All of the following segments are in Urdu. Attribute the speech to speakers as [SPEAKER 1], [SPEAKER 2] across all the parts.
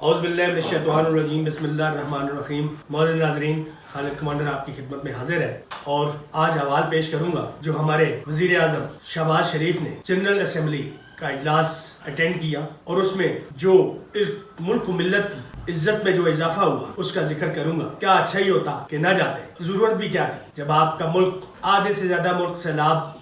[SPEAKER 1] اعوذ باللہ من الشیطان الرجیم بسم اللہ الرحمن الرحیم۔ معزز ناظرین، خالد کمانڈر آپ کی خدمت میں حاضر ہے اور آج حوال پیش کروں گا جو ہمارے وزیر اعظم شہباز شریف نے جنرل اسمبلی کا اجلاس اٹینڈ کیا اور اس میں جو اس ملک و ملت کی عزت میں جو اضافہ ہوا اس کا ذکر کروں گا۔ کیا اچھا ہی ہوتا کہ نہ جاتے، ضرورت بھی کیا تھی جب آپ کا ملک آدھے سے زیادہ ملک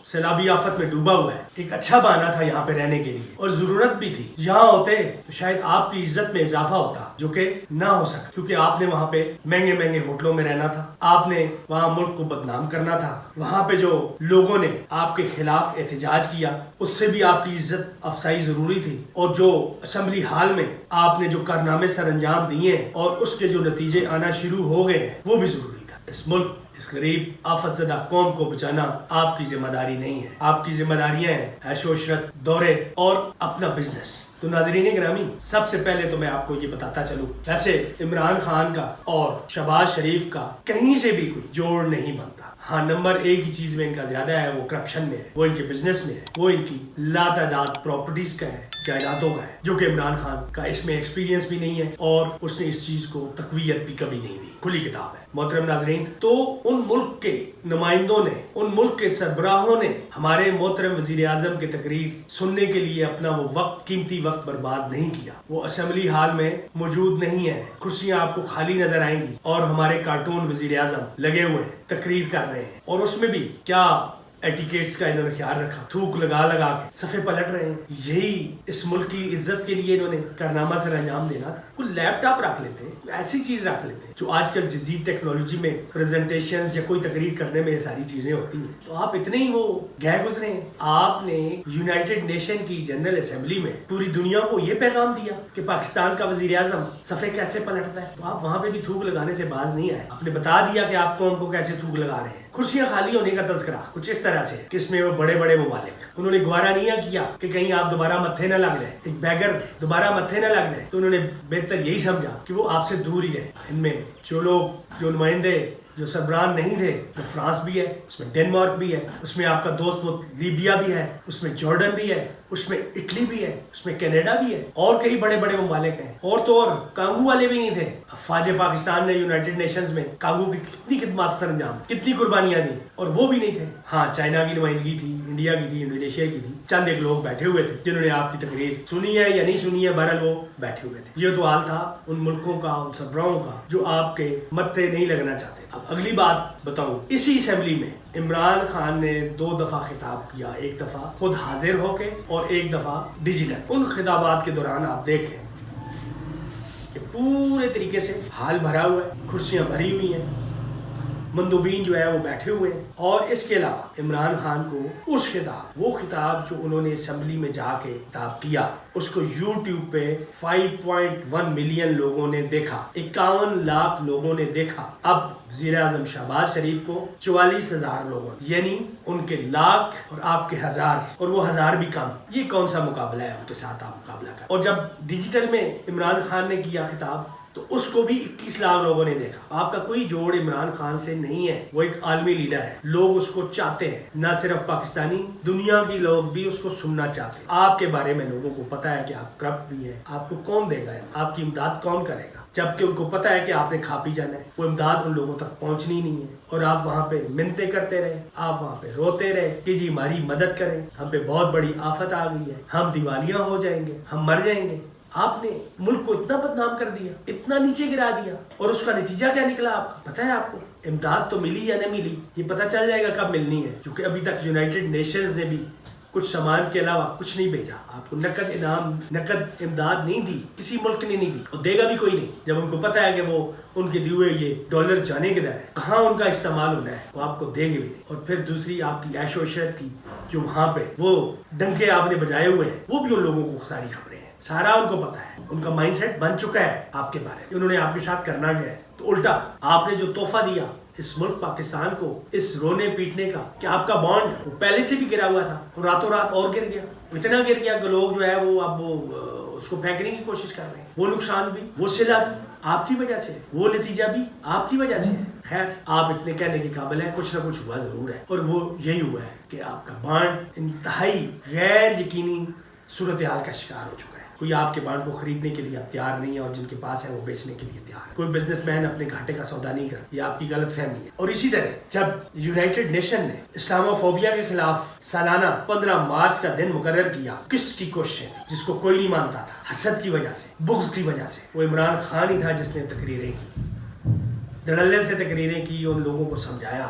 [SPEAKER 1] سیلابی آفت میں ڈوبا ہوا ہے۔ ایک اچھا بہانہ تھا یہاں پہ رہنے کے لیے اور ضرورت بھی تھی۔ یہاں ہوتے تو شاید آپ کی عزت میں اضافہ ہوتا جو کہ نہ ہو سکا، کیونکہ آپ نے وہاں پہ مہنگے مہنگے ہوٹلوں میں رہنا تھا، آپ نے وہاں ملک کو بدنام کرنا تھا، وہاں پہ جو لوگوں نے آپ کے خلاف احتجاج کیا اس سے بھی آپ کی عزت افزائی ضروری تھی، اور جو اسمبلی ہال میں آپ نے جو کارنامے سر انجام دیے ہیں اور اس کے جو نتیجے آنا شروع ہو گئے ہیں وہ بھی ضروری تھا۔ اس ملک، اس غریب آفت زدہ قوم کو بچانا آپ کی ذمہ داری نہیں ہے، آپ کی ذمہ داریاں ہیں عیش و عشرت، دورے اور اپنا بزنس۔ تو ناظرین گرامی، سب سے پہلے تو میں آپ کو یہ بتاتا چلوں، ویسے عمران خان کا اور شہباز شریف کا کہیں سے بھی کوئی جوڑ نہیں بنتا۔ ہاں، نمبر ایک ہی چیز میں ان کا زیادہ ہے، وہ کرپشن میں ہے، وہ ان کے بزنس میں ہے، وہ ان کی لاتعداد پراپرٹیز کا ہے، جائیدادوں کا ہے، جو کہ عمران خان کا اس میں ایکسپیرینس بھی نہیں ہے اور اس نے اس چیز کو تقویت بھی کبھی نہیں دی۔ کھلی کتاب ہے۔ محترم ناظرین، تو ان ملک کے نمائندوں نے، ان ملک کے سربراہوں نے ہمارے محترم وزیر اعظم کی تقریر سننے کے لیے اپنا وہ وقت، قیمتی وقت برباد نہیں کیا۔ وہ اسمبلی ہال میں موجود نہیں ہے، کرسیاں آپ کو خالی نظر آئیں گی اور ہمارے کارٹون وزیر اعظم لگے ہوئے ہیں، تقریر کر رہے ہیں، اور اس میں بھی کیا ایٹیکیٹس کا انہوں نے خیال رکھا، تھوک لگا لگا کے صفحے پلٹ رہے ہیں۔ یہی اس ملک کی عزت کے لیے انہوں نے کارنامہ سر انجام دینا تھا۔ کوئی لیپ ٹاپ رکھ لیتے، ایسی چیز رکھ لیتے جو آج کل جدید ٹیکنالوجی میں پریزنٹیشنز یا کوئی تقریر کرنے میں یہ ساری چیزیں ہوتی ہیں۔ تو آپ اتنے ہی وہ گئے گزرے ہیں۔ آپ نے یونائٹڈ نیشن کی جنرل اسمبلی میں پوری دنیا کو یہ پیغام دیا کہ پاکستان کا وزیر اعظم صفحے کیسے پلٹتا ہے، تو آپ وہاں پہ بھی تھوک لگانے سے باز نہیں آئے۔ آپ نے بتا دیا کہ آپ قوم کو کیسے تھوک لگا رہے ہیں۔ کرسیاں خالی ہونے کا تذکرہ کچھ اس طرح سے کہ اس میں وہ بڑے بڑے ممالک، انہوں نے گوارا نہیں کیا کہ کہیں آپ دوبارہ متھے نہ لگ جائے، ایک بیگر دوبارہ متھے نہ لگ جائے، تو انہوں نے بہتر یہی سمجھا کہ وہ آپ سے دور ہی رہے۔ ان میں جو لوگ، جو نمائندے، جو سربراہ نہیں تھے، تو فرانس بھی ہے، اس میں ڈنمارک بھی ہے، اس میں آپ کا دوست لیبیا بھی ہے، اس میں جارڈن بھی ہے، اس میں اٹلی بھی ہے، اس میں کینیڈا بھی ہے، اور کئی بڑے بڑے ممالک ہیں، اور تو اور کانگو والے بھی نہیں تھے۔ افواج پاکستان نے یونائٹڈ نیشنز میں کانگو کی کتنی خدمات سر انجام، کتنی قربانیاں دی، اور وہ بھی نہیں تھے۔ ہاں، چائنا کی نمائندگی تھی، انڈیا کی تھی، انڈونیشیا کی تھی، چند ایک لوگ بیٹھے ہوئے تھے جنہوں نے آپ کی تقریر سنی ہے یا نہیں سنی ہے، بہرحال وہ بیٹھے ہوئے تھے۔ یہ تو حال تھا ان ملکوں کا، ان سربراہوں کا جو آپ کے متھے نہیں لگنا چاہتے۔ اب اگلی بات بتاؤں، اسی اسمبلی میں عمران خان نے 2 دفعہ خطاب کیا، ایک دفعہ خود حاضر ہو کے اور ایک دفعہ ڈیجیٹل۔ ان خطابات کے دوران آپ دیکھ لیں کہ پورے طریقے سے حال بھرا ہوا ہے، کرسیاں بھری ہوئی ہیں، مندوبین جو ہے وہ بیٹھے ہوئے ہیں، اور اس کے علاوہ عمران خان کو وہ خطاب جو انہوں نے اسمبلی میں جا کے خطاب کیا، اس کو یوٹیوب پہ 5.1 ملین لوگوں نے دیکھا، 51 لاکھ لوگوں نے دیکھا۔ اب وزیر اعظم شہباز شریف کو 44,000 لوگوں، یعنی ان کے لاکھ اور آپ کے ہزار، اور وہ ہزار بھی کم، یہ کون سا مقابلہ ہے ان کے ساتھ آپ مقابلہ کر۔ اور جب ڈیجیٹل میں عمران خان نے کیا خطاب تو اس کو بھی 21 لاکھ لوگوں نے دیکھا۔ آپ کا کوئی جوڑ عمران خان سے نہیں ہے، وہ ایک عالمی لیڈر ہے، لوگ اس کو چاہتے ہیں، نہ صرف پاکستانی، دنیا کی لوگ بھی اس کو سننا چاہتے ہیں۔ آپ کے بارے میں لوگوں کو پتا ہے کہ آپ کرپٹ بھی ہیں، آپ کو کون دے گا، آپ کی امداد کون کرے گا، جبکہ ان کو پتا ہے کہ آپ نے کھا پی جانا ہے، وہ امداد ان لوگوں تک پہنچنی نہیں ہے، اور آپ وہاں پہ منتیں کرتے رہے، آپ وہاں پہ روتے رہے کہ جی ہماری مدد کریں، ہم پہ بہت بڑی آفت آ گئی ہے، ہم دیوالیاں ہو جائیں گے، ہم مر جائیں گے۔ آپ نے ملک کو اتنا بدنام کر دیا، اتنا نیچے گرا دیا، اور اس کا نتیجہ کیا نکلا آپ کا پتہ ہے آپ کو؟ امداد تو ملی یا نہ ملی یہ پتہ چل جائے گا کب ملنی ہے، کیونکہ ابھی تک یونائٹڈ نیشنز نے بھی کچھ سامان کے علاوہ کچھ نہیں بھیجا، آپ کو نقد امداد نہیں دی، کسی ملک نے نہیں دی، اور دے گا بھی کوئی نہیں، جب ان کو پتا ہے کہ وہ ان کے دیے یہ ڈالرز جانے کے در ہے، کہاں ان کا استعمال ہونا ہے، وہ آپ کو دیں گے بھی نہیں۔ اور پھر دوسری آپ کی عیش و عشرت کی جو وہاں پہ وہ ڈنکے آپ نے بجائے ہوئے ہیں، وہ بھی ان لوگوں کو ساری خبریں ہیں، سارا ان کو پتا ہے، ان کا مائنڈ سیٹ بن چکا ہے آپ کے بارے میں، انہوں نے آپ کے ساتھ کرنا کیا ہے۔ تو الٹا آپ نے جو تحفہ دیا اس ملک پاکستان کو، اس رونے پیٹنے کا، کہ آپ کا بانڈ وہ پہلے سے بھی گرا ہوا تھا اور راتوں رات اور گر گیا، اتنا گر گیا کہ لوگ جو ہے وہ اب اس کو پھینکنے کی کوشش کر رہے ہیں۔ وہ نقصان بھی، وہ صلہ بھی آپ کی وجہ سے، وہ نتیجہ بھی آپ کی وجہ سے ہے۔ خیر، آپ اتنے کہنے کے قابل ہیں، کچھ نہ کچھ ہوا ضرور ہے، اور وہ یہی ہوا ہے کہ آپ کا بانڈ انتہائی غیر یقینی صورتحال کا شکار ہو چکا ہے۔ کوئی آپ کے بانڈ کو خریدنے کے لیے اب تیار نہیں ہے اور جن کے پاس ہے وہ بیچنے کے لیے تیار ہے. کوئی بزنس مین اپنے گھاٹے کا سودا نہیں کر. یہ آپ کی غلط فہمی ہے. اور اسی طرح جب یونائٹڈ نیشن نے اسلاموفوبیا کے خلاف سالانہ 15 مارچ کا دن مقرر کیا، کس کی کوششیں تھی جس کو کوئی نہیں مانتا تھا؟ حسد کی وجہ سے، بغض کی وجہ سے. وہ عمران خان ہی تھا جس نے تقریریں کی، دھڑلے سے تقریریں کی، ان لوگوں کو سمجھایا،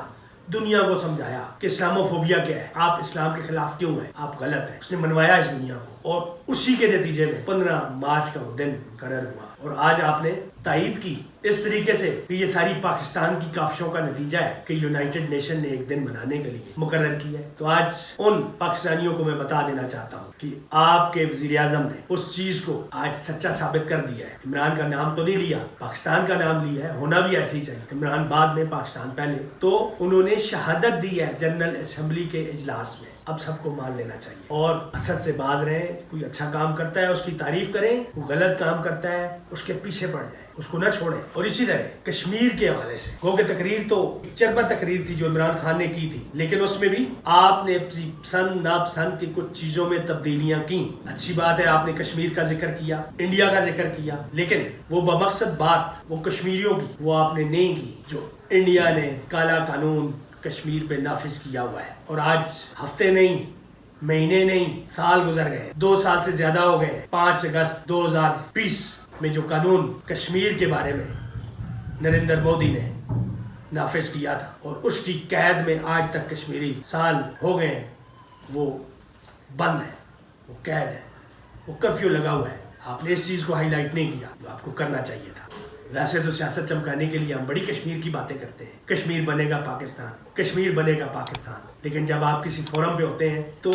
[SPEAKER 1] دنیا کو سمجھایا کہ اسلاموفوبیا کیا ہے، آپ اسلام کے خلاف کیوں ہیں، آپ غلط ہیں. اس نے منوایا اس دنیا کو، اور اسی کے نتیجے میں 15 مارچ کا وہ دن مقرر ہوا. اور آج آپ نے تائید کی اس طریقے سے کہ یہ ساری پاکستان کی کاوشوں کا نتیجہ ہے کہ یونائٹڈ نیشن نے ایک دن منانے کے لیے مقرر کیا ہے. تو آج ان پاکستانیوں کو میں بتا دینا چاہتا ہوں کہ آپ کے وزیر اعظم نے اس چیز کو آج سچا ثابت کر دیا ہے. عمران کا نام تو نہیں لیا، پاکستان کا نام لیا ہے، ہونا بھی ایسے ہی چاہیے. عمران بعد میں، پاکستان پہلے. تو انہوں نے شہادت دی ہے جنرل اسمبلی کے اجلاس میں. اب سب کو مان لینا چاہیے اور حسد سے باز رہیں. کوئی اچھا کام کرتا ہے اس کی تعریف کریں، کوئی غلط کام کرتا ہے اس کے پیچھے پڑ جائیں، اس کو نہ چھوڑیں. اور اسی طرح کشمیر کے حوالے سے گو کہ تقریر تو چربا تقریر تھی جو عمران خان نے کی تھی، لیکن اس میں بھی آپ نے اپنی پسند ناپسند کی کچھ چیزوں میں تبدیلیاں کی. اچھی بات ہے، آپ نے کشمیر کا ذکر کیا، انڈیا کا ذکر کیا، لیکن وہ بمقصد بات وہ کشمیریوں کی وہ آپ نے نہیں کی جو انڈیا نے کالا قانون کشمیر پہ نافذ کیا ہوا ہے. اور آج ہفتے نہیں، مہینے نہیں، سال گزر گئے، 2 سال سے زیادہ ہو گئے. 5 اگست 2020 میں جو قانون کشمیر کے بارے میں نریندر مودی نے نافذ کیا تھا اور اس کی قید میں آج تک کشمیری سال ہو گئے ہیں، وہ بند ہے، وہ قید ہے، وہ کرفیو لگا ہوا ہے. آپ نے اس چیز کو ہائی لائٹ نہیں کیا جو آپ کو کرنا چاہیے تھا. ویسے تو سیاست چمکانے کے لیے ہم بڑی کشمیر کی باتیں کرتے ہیں، کشمیر بنے گا پاکستان، کشمیر بنے گا پاکستان. لیکن جب آپ کسی فورم پہ ہوتے ہیں تو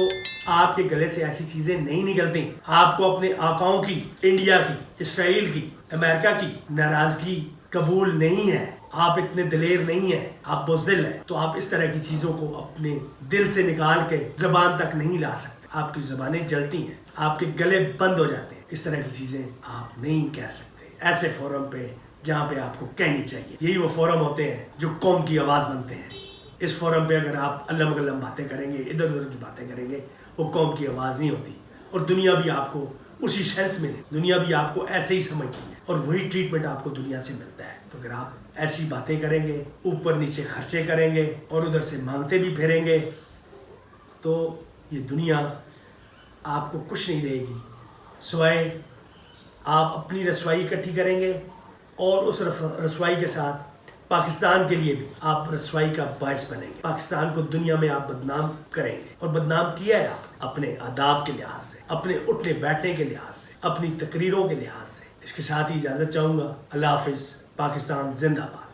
[SPEAKER 1] آپ کے گلے سے ایسی چیزیں نہیں نکلتی. آپ کو اپنے آقاؤں کی، انڈیا کی، اسرائیل کی، امریکہ کی ناراضگی قبول نہیں ہے. آپ اتنے دلیر نہیں ہیں، آپ بزدل ہیں. تو آپ اس طرح کی چیزوں کو اپنے دل سے نکال کے زبان تک نہیں لا سکتے. آپ کی زبانیں جلتی ہیں، آپ کے گلے بند ہو جاتے ہیں. اس طرح کی چیزیں آپ نہیں کہہ سکتے ایسے فورم پہ جہاں پہ آپ کو کہنی چاہیے. یہی وہ فورم ہوتے ہیں جو قوم کی آواز بنتے ہیں. اس فورم پہ اگر آپ علم غلم باتیں کریں گے، ادھر ادھر کی باتیں کریں گے، وہ قوم کی آواز نہیں ہوتی. اور دنیا بھی آپ کو اسی سینس میں دنیا بھی آپ کو ایسے ہی سمجھتی ہے اور وہی ٹریٹمنٹ آپ کو دنیا سے ملتا ہے. تو اگر آپ ایسی باتیں کریں گے، اوپر نیچے خرچے کریں گے اور ادھر سے مانگتے بھی پھریں گے، تو یہ دنیا آپ کو کچھ نہیں دے گی سوائے آپ اپنی رسوائی اکٹھی کریں گے اور اس رسوائی کے ساتھ پاکستان کے لیے بھی آپ رسوائی کا باعث بنیں گے. پاکستان کو دنیا میں آپ بدنام کریں گے اور بدنام کیا ہے آپ اپنے آداب کے لحاظ سے، اپنے اٹھنے بیٹھنے کے لحاظ سے، اپنی تقریروں کے لحاظ سے. اس کے ساتھ ہی اجازت چاہوں گا. اللہ حافظ. پاکستان زندہ باد.